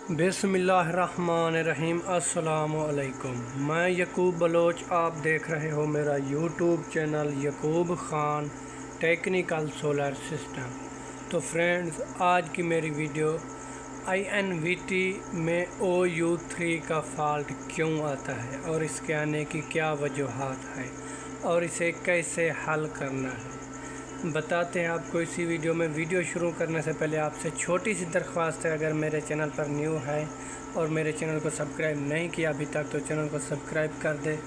बिस्मिल्लाहिर्रहमानिर्रहीम। अस्सलामुअलैकुम। मैं यकूब बलोच, आप देख रहे हो मेरा YouTube channel Yakub Khan technical solar system. तो फ्रेंड्स, आज की मेरी वीडियो INVT में OU3 का फ़ाल्ट क्यों आता है और इसके आने की क्या वजूहात है और इसे कैसे हल करना है बताते हैं आपको इसी वीडियो में। वीडियो शुरू करने से पहले आपसे छोटी सी दरख्वास्त है, अगर मेरे चैनल पर न्यू है और मेरे चैनल को सब्सक्राइब नहीं किया अभी तक तो चैनल को सब्सक्राइब कर दे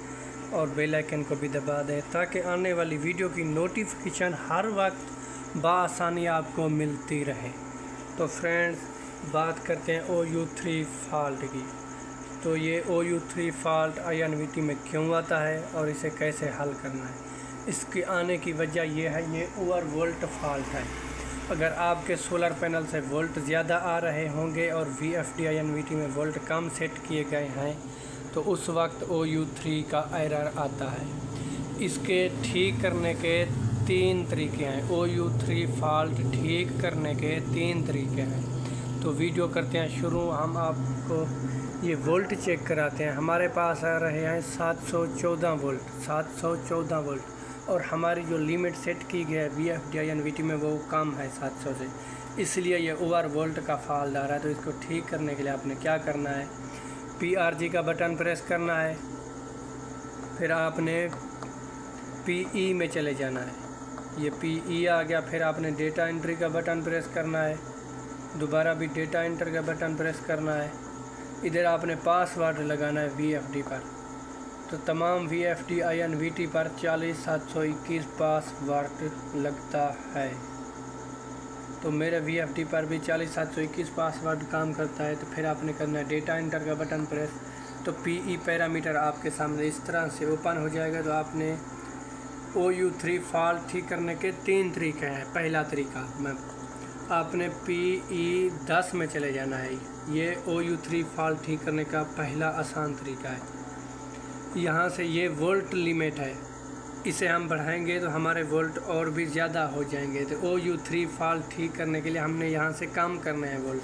और बेल आइकन को भी दबा दें ताकि आने वाली वीडियो की नोटिफिकेशन हर वक्त बआसानी आपको मिलती रहे। तो फ्रेंड्स, बात करते हैं OU3 फ़ाल्ट की। तो ये OU3 फ़ाल्ट INVT में क्यों आता है और इसे कैसे हल करना है। इसके आने की वजह यह है, ये ओवर वोल्ट फ़ाल्ट है। अगर आपके सोलर पैनल से वोल्ट ज़्यादा आ रहे होंगे और VFD INVT में वोल्ट कम सेट किए गए हैं तो उस वक्त OU3 का एरर आता है। इसके ठीक करने के 3 तरीके हैं। OU3 फ़ाल्ट ठीक करने के 3 तरीके हैं। तो वीडियो करते हैं शुरू। हम आपको ये वोल्ट चेक कराते हैं। हमारे पास आ रहे हैं 714 वोल्ट और हमारी जो लिमिट सेट की गई है VFD INVT में वो कम है 700 से, इसलिए ये ओवर वोल्ट का फॉल्ट आ रहा है। तो इसको ठीक करने के लिए आपने क्या करना है, PRG का बटन प्रेस करना है, फिर आपने PE में चले जाना है। ये PE आ गया। फिर आपने डेटा एंट्री का बटन प्रेस करना है, दोबारा भी डेटा एंटर का बटन प्रेस करना है। इधर आपने पासवर्ड लगाना है VFD पर। तो तमाम VFD INVT पर 40721 पासवर्ड लगता है। तो मेरे VFD पर भी 40721 पासवर्ड काम करता है। तो फिर आपने करना है डेटा एंटर का बटन प्रेस। तो PE पैरामीटर आपके सामने इस तरह से ओपन हो जाएगा। तो आपने OU3 फ़ाल्ट ठीक करने के 3 तरीके हैं। पहला तरीका आपने PE 10 में चले जाना है। ये OU3 फ़ाल्ट ठीक करने का पहला आसान तरीका है। यहाँ से ये वोल्ट लिमिट है, इसे हम बढ़ाएंगे तो हमारे वोल्ट और भी ज़्यादा हो जाएंगे। तो OU3 फ़ाल्ट ठीक करने के लिए हमने यहाँ से कम करने हैं वोल्ट।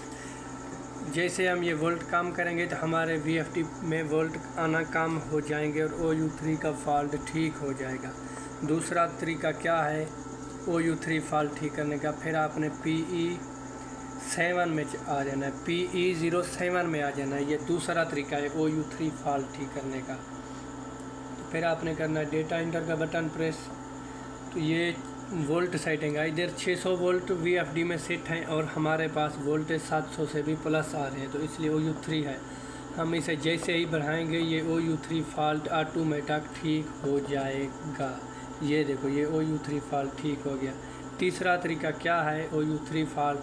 जैसे हम ये वोल्ट कम करेंगे तो हमारे VFD में वोल्ट आना कम हो जाएंगे और OU3 का फ़ाल्ट ठीक हो जाएगा। दूसरा तरीका क्या है OU3 फ़ाल्ट ठीक करने का, फिर आपने PE 7 में आ जाना है, PE 07 में आ जाना है। ये दूसरा तरीका है OU3 फ़ाल्ट ठीक करने का। फिर आपने करना है डेटा एंटर का बटन प्रेस। तो ये वोल्ट सेटिंग है, इधर 600 वोल्ट VFD में सेट हैं और हमारे पास वोल्टेज 700 से भी प्लस आ रहे हैं, तो इसलिए OU3 है। हम इसे जैसे ही बढ़ाएंगे ये OU3 फ़ाल्ट ऑटोमेटिक ठीक हो जाएगा। ये देखो, ये OU3 फ़ाल्ट ठीक हो गया। तीसरा तरीका क्या है OU3 फ़ाल्ट,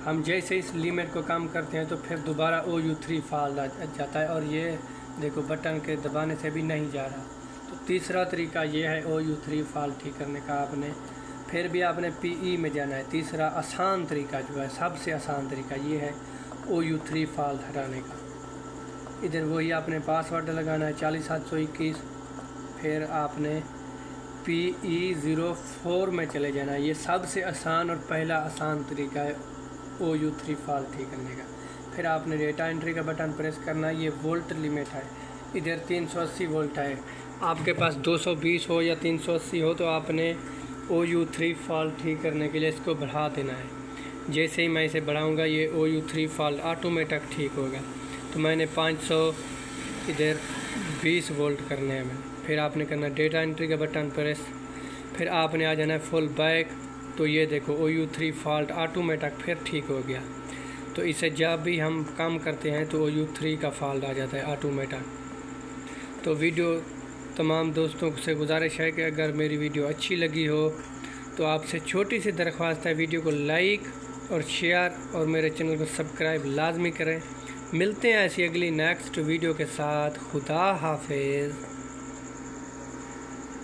हम जैसे इस लिमिट को कम करते हैं तो फिर दोबारा OU3 फ़ाल्ट आ जाता है और ये देखो बटन के दबाने से भी नहीं जा रहा। तो तीसरा तरीका ये है OU3 फ़ाल्ट ठीक करने का। आपने फिर भी आपने PE में जाना है। तीसरा आसान तरीका जो है, सबसे आसान तरीका ये है OU3 फ़ाल्ट हटाने का। इधर वही आपने पासवर्ड लगाना है 40721। फिर आपने PE 04 में चले जाना है। ये सबसे आसान और पहला आसान तरीका है OU3 फ़ाल्ट ठीक करने का। फिर आपने डेटा एंट्री का बटन प्रेस करना है। ये वोल्ट लिमिट है, इधर 380 वोल्ट है। आपके पास 220 हो या 380 हो तो आपने OU3 फ़ाल्ट ठीक करने के लिए इसको बढ़ा देना है। जैसे ही मैं इसे बढ़ाऊंगा ये OU3 फ़ाल्ट ऑटोमेटिक ठीक होगा। तो मैंने 500 इधर 20 वोल्ट करने हैं मैंने। फिर आपने करना डेटा एंट्री का बटन प्रेस। फिर आपने आ जाना है फुल बैक। तो ये देखो OU3 फ़ाल्ट ऑटोमेटिक फिर ठीक हो गया। तो इसे जब भी हम कम करते हैं तो OU3 का फ़ाल्ट आ जाता है ऑटोमेटिक। तो वीडियो तमाम दोस्तों से गुजारिश है कि अगर मेरी वीडियो अच्छी लगी हो तो आपसे छोटी सी दरख्वास्त है, वीडियो को लाइक और शेयर और मेरे चैनल को सब्सक्राइब लाजमी करें। मिलते हैं ऐसी अगली नेक्स्ट वीडियो के साथ। खुदा हाफिज़।